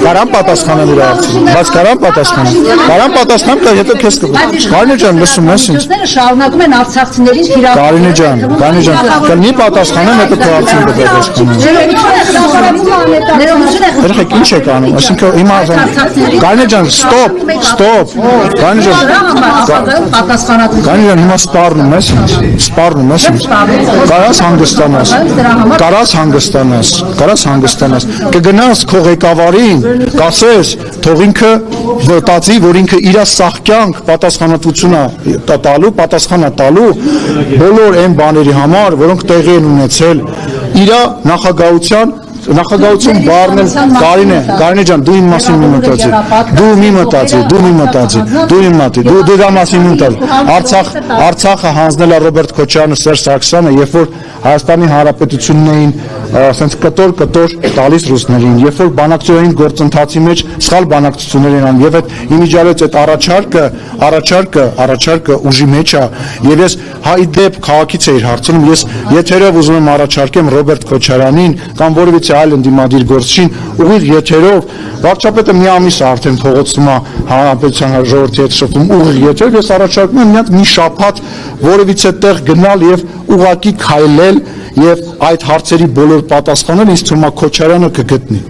Կարան պատասխանեմ իր հարցին, բայց կարան պատասխանեմ, հետո քեզ կգամ։ Կարինե ջան, լսում ես ինձ։ Շարունակում են արցախցիներին հիրավիրել։ Կարինե ջան, կլինի պատասխանեմ, հետո քո հարցին կպատասխանեմ։ Երեխեք ինչ եք անում, այսինքն հիմա Կարինե ջան, ստոպ։ Կարինե ջան, հիմա սպառնում ես ինձ։ Կարաս հանգստանաս, կգնաս քո ղեկավարին, կասես, թող ինքը վտածի, որ ինքը իր սաղ կյանք պատասխանա տալու բոլոր այն բաների համար, որոնք տեղի են ունեցել իր նախագահություն բառն էլ Կարինե ջան, դու իմ մասին մի մտածի, դու դա մասին մի մտածի, Արցախը հանձնել է Ռոբերտ Քոչարյանը, Սերժ Սարգսյանը, երբ որ Հայաստանի Հանրապետությունն էին ասենց կտոր տալիս ռուսներին, երբ որ բանակցային գործընթացի մեջ սխալ բանակցություններ են անում, եւ այդ իմիջիալից այդ առաջարկը ուժի մեջ է, եւ ես հայդեպ քաղաքից էի հարցնում, ես եթերով ուզում եմ առաջարկեմ Ռոբերտ Քոչարյանին կամ որևիցե այլ ընդդիմադիր գործչին ուղիղ եթերով, վարչապետը մի ամիս է արդեն փողոցում է Հանրապետության ժողովրդի հետ շփում, ուղիղ եթերով ես առաջարկում եմ մի շաբաթ որևիցե տեղ գնալ եւ ուղղակի քայլել եւ այդ հարցերի բոլոր պատասխանները ինձ թվում է Քոչարյանը կգտնի։